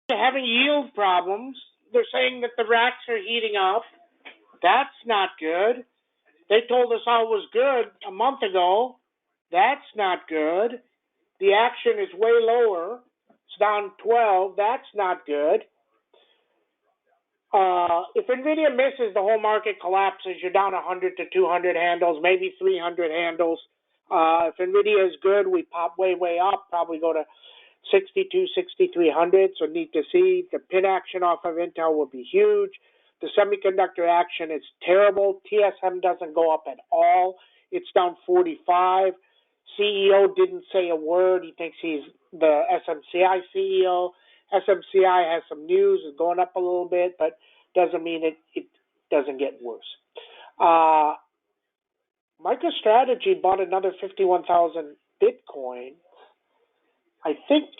having yield problems. They're saying that the racks are heating up. That's not good. They told us all was good a month ago. That's not good. The action is way lower. It's down 12. That's not good. If NVIDIA misses, the whole market collapses. You're down 100 to 200 handles, maybe 300 handles. If NVIDIA is good, we pop way, way up, probably go to 62, 6300. So need to see. The pin action off of Intel will be huge. The semiconductor action is terrible. TSM doesn't go up at all. It's down 45. CEO didn't say a word. He thinks he's the SMCI CEO. SMCI has some news, is going up a little bit, but doesn't mean it doesn't get worse. MicroStrategy bought another 51,000 Bitcoin. I think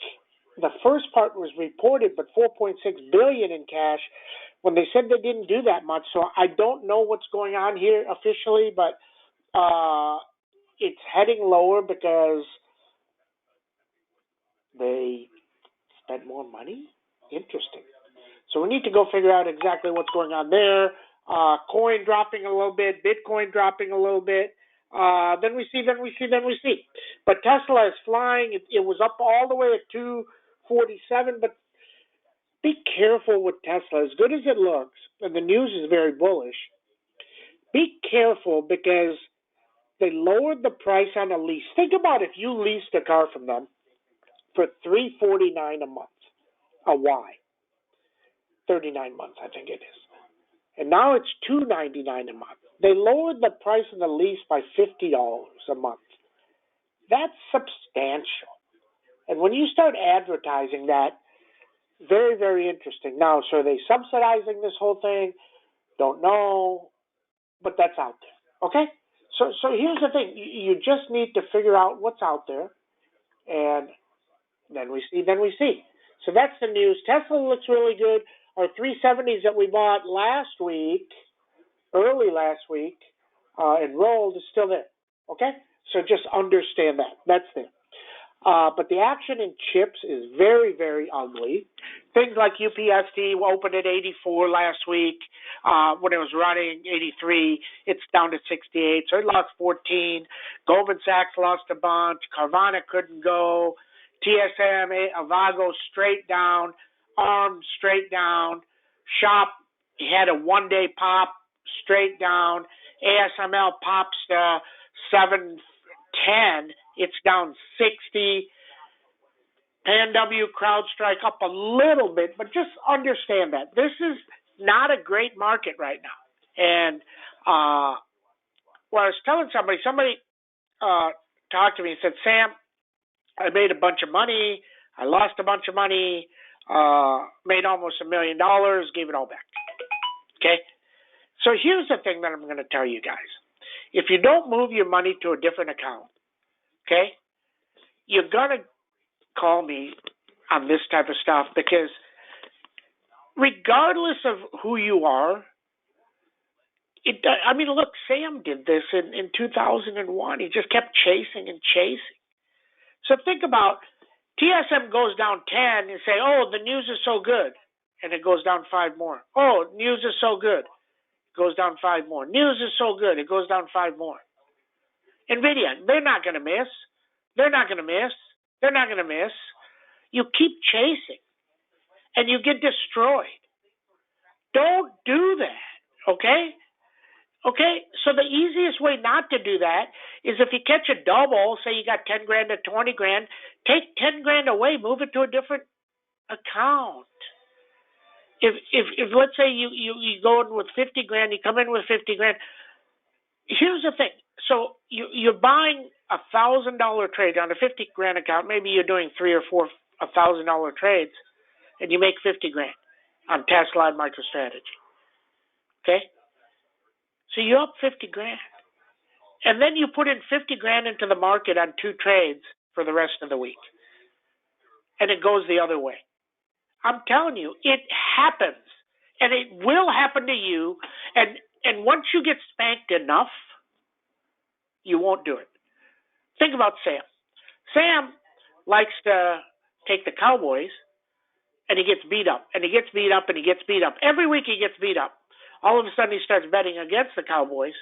the first part was reported, but 4.6 billion in cash when they said they didn't do that much. So I don't know what's going on here officially, but it's heading lower because they spent more money. Interesting. So we need to go figure out exactly what's going on there. Coin dropping a little bit, Bitcoin dropping a little bit. Then we see. But Tesla is flying. It was up all the way at 247. But be careful with Tesla. As good as it looks, and the news is very bullish, be careful because they lowered the price on a lease. Think about if you leased a car from them for $349 a month. A Y. 39 months, I think it is. And now it's $299 a month. They lowered the price of the lease by $50 a month. That's substantial. And when you start advertising that, very, very interesting. Now, so are they subsidizing this whole thing? Don't know, but that's out there. Okay? So here's the thing. You just need to figure out what's out there, and then we see. So that's the news. Tesla looks really good. Our 370s that we bought last week, early last week, enrolled is still there. Okay? So just understand that. That's there. But the action in chips is very, very ugly. Things like UPST opened at 84 last week. When it was running 83, it's down to 68. So it lost 14. Goldman Sachs lost a bunch. Carvana couldn't go. TSM, Avago straight down. ARM straight down. Shop had a one-day pop straight down. ASML pops to 710. It's down 60. PanW, CrowdStrike up a little bit, but just understand that this is not a great market right now. And well, I was telling somebody talked to me and said, Sam, I made a bunch of money. I lost a bunch of money. Made almost $1 million. Gave it all back. Okay? So here's the thing that I'm going to tell you guys. If you don't move your money to a different account, okay, you're going to call me on this type of stuff because regardless of who you are, look, Sam did this in 2001. He just kept chasing and chasing. So think about TSM goes down 10 and say, oh, the news is so good. And it goes down 5 more. Oh, news is so good. It goes down 5 more. News is so good. It goes down 5 more. NVIDIA, they're not going to miss. They're not going to miss. They're not going to miss. You keep chasing and you get destroyed. Don't do that, okay? Okay, so the easiest way not to do that is if you catch a double, say you got 10 grand to 20 grand, take 10 grand away, move it to a different account. If let's say you go in with 50 grand, you come in with 50 grand. Here's the thing. So you're buying $1,000 trade on a 50 grand account. Maybe you're doing 3 or 4 $1,000 trades, and you make 50 grand on Tesla and MicroStrategy. Okay. So you're up 50 grand. And then you put in 50 grand into the market on 2 trades for the rest of the week. And it goes the other way. I'm telling you, it happens. And it will happen to you. And once you get spanked enough, you won't do it. Think about Sam. Sam likes to take the Cowboys and he gets beat up, and he gets beat up, and he gets beat up. Every week he gets beat up. All of a sudden he starts betting against the Cowboys,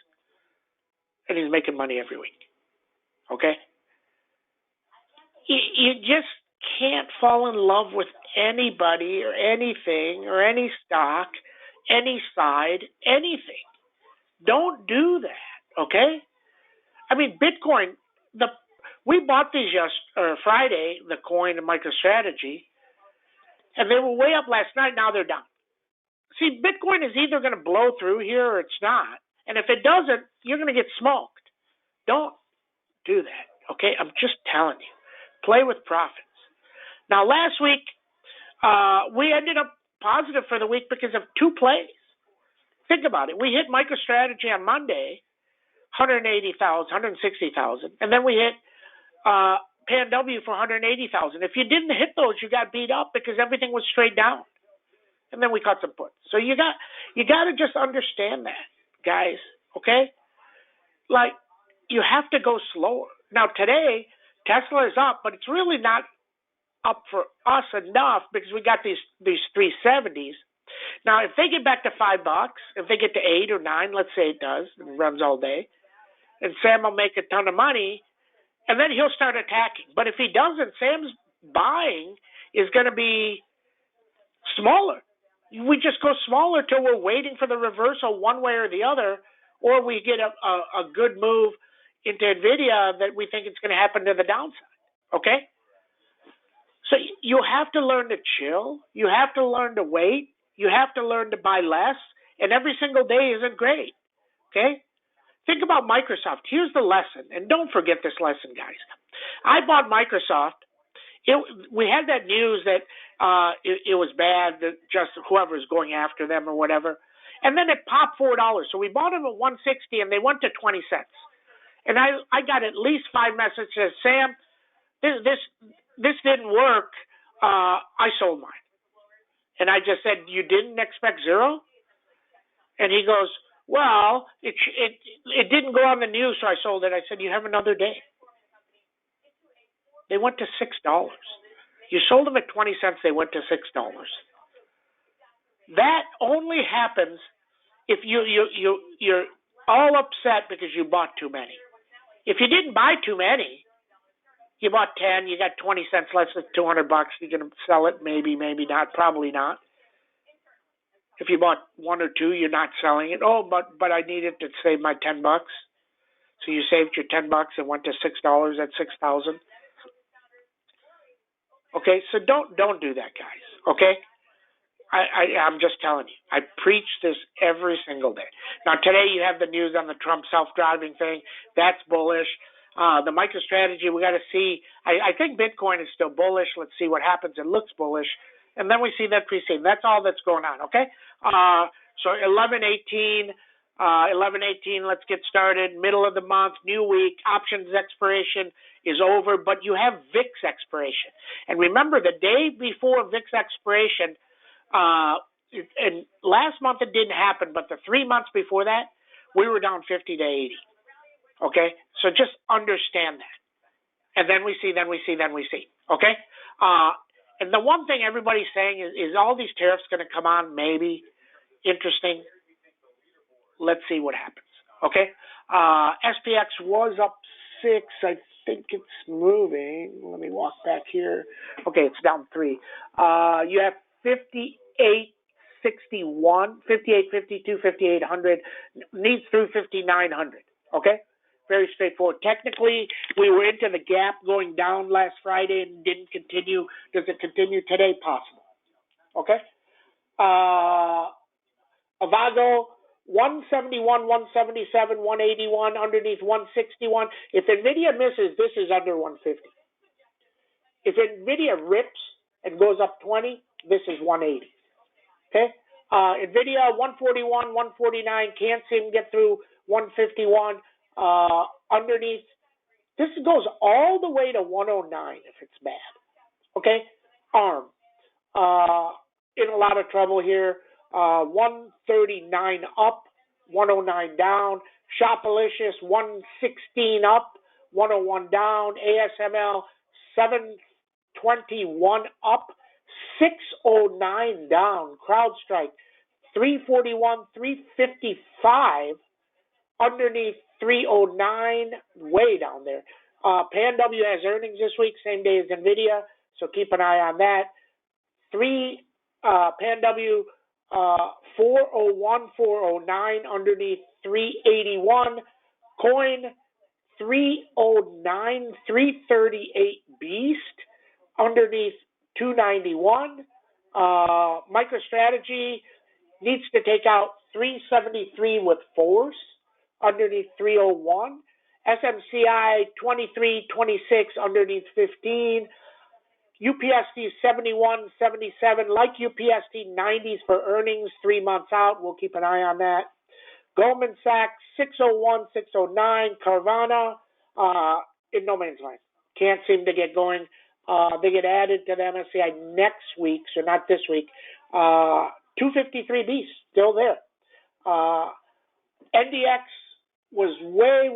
and he's making money every week. Okay? You just can't fall in love with anybody or anything or any stock, any side, anything. Don't do that, okay? I mean, Bitcoin, we bought these Friday, the coin and MicroStrategy, and they were way up last night. Now they're down. See, Bitcoin is either going to blow through here or it's not. And if it doesn't, you're going to get smoked. Don't do that, okay? I'm just telling you. Play with profits. Now, last week, we ended up positive for the week because of two plays. Think about it. We hit MicroStrategy on Monday, 180,000, 160,000, and then we hit PanW for 180,000. If you didn't hit those, you got beat up because everything was straight down. And then we caught some puts. So you got to just understand that, guys, okay? Like, you have to go slower. Now, today, Tesla is up, but it's really not up for us enough because we got these 370s. Now, if they get back to $5, if they get to 8 or 9, let's say it does, and runs all day, and Sam will make a ton of money, and then he'll start attacking. But if he doesn't, Sam's buying is going to be smaller. We just go smaller till we're waiting for the reversal one way or the other, or we get a good move into NVIDIA that we think it's going to happen to the downside, okay? So you have to learn to chill. You have to learn to wait. You have to learn to buy less, and every single day isn't great, okay? Think about Microsoft. Here's the lesson, and don't forget this lesson, guys. I bought Microsoft. We had that news that it was bad, that just whoever is going after them or whatever, and then it popped $4. So we bought them at $160, and they went to 20 cents. And I got at least 5 messages that said, Sam, this didn't work. I sold mine. And I just said, you didn't expect zero? And he goes, well, it didn't go on the news, so I sold it. I said, you have another day. They went to $6. You sold them at 20 cents. They went to $6. That only happens if you're all upset because you bought too many. If you didn't buy too many, you bought 10, you got 20 cents less than $200. You're going to sell it, maybe not, probably not. If you bought 1 or 2, you're not selling it. Oh, but I needed to save my $10. So you saved your $10 and went to $6 at 6,000. Okay, so don't do that, guys. Okay, I'm just telling you. I preach this every single day. Now today you have the news on the Trump self-driving thing. That's bullish. The MicroStrategy, we got to see. I think Bitcoin is still bullish. Let's see what happens. It looks bullish. And then we see that preceding. That's all that's going on, okay? So 11/18, let's get started. Middle of the month, new week, options expiration is over, but you have VIX expiration. And remember, the day before VIX expiration, and last month it didn't happen, but the 3 months before that, we were down 50 to 80. Okay? So just understand that. And then we see. Okay? And the one thing everybody's saying is all these tariffs going to come on? Maybe. Interesting. Let's see what happens. Okay? SPX was up 6. I think it's moving. Let me walk back here. Okay, it's down 3. You have 58.61, 58.52, 5800. Needs through 5900. Okay? Very straightforward. Technically, we were into the gap going down last Friday and didn't continue. Does it continue today? Possible. Okay? Avago, 171, 177, 181, underneath 161. If NVIDIA misses, this is under 150. If NVIDIA rips and goes up 20, this is 180. Okay? NVIDIA, 141, 149, can't seem to get through 151. Underneath, this goes all the way to 109 if it's bad. Okay? ARM, in a lot of trouble here. 139 up, 109 down. Shopalicious, 116 up, 101 down. ASML, 721 up, 609 down. CrowdStrike 341, 355 underneath 309, way down there. PanW has earnings this week, same day as NVIDIA, so keep an eye on that. PanW 401, 409 underneath 381. Coin 309, 338 Beast underneath 291. MicroStrategy needs to take out 373 with force underneath 301. SMCI 2326 underneath 15. UPST 71, 77, like UPST 90s for earnings 3 months out. We'll keep an eye on that. Goldman Sachs 601, 609. Carvana in no man's land. Can't seem to get going. They get added to the MSCI next week, so not this week. 253B still there. NDX was way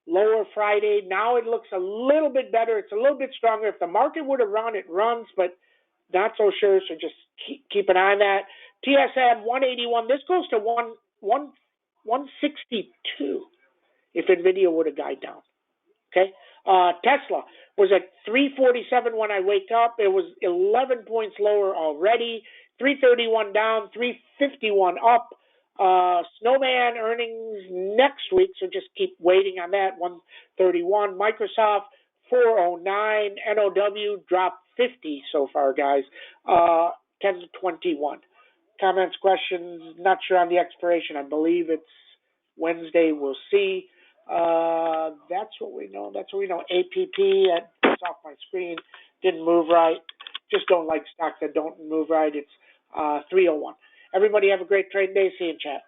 lower Friday. Now it looks a little bit better. It's a little bit stronger. If the market would have run, it runs, but not so sure. So just keep an eye on that. TSM 181. This goes to 162 if NVIDIA would have died down. Okay. Tesla was at 347 when I wake up. It was 11 points lower already. 331 down, 351 up. Snowman earnings next week, so just keep waiting on that. 131. Microsoft 409. NOW dropped 50 so far, guys. 10 to 21. Comments, questions? Not sure on the expiration. I believe it's Wednesday. We'll see. That's what we know. APP, it's off my screen. Didn't move right. Just don't like stocks that don't move right. It's 301. Everybody have a great trading day. See you in chat.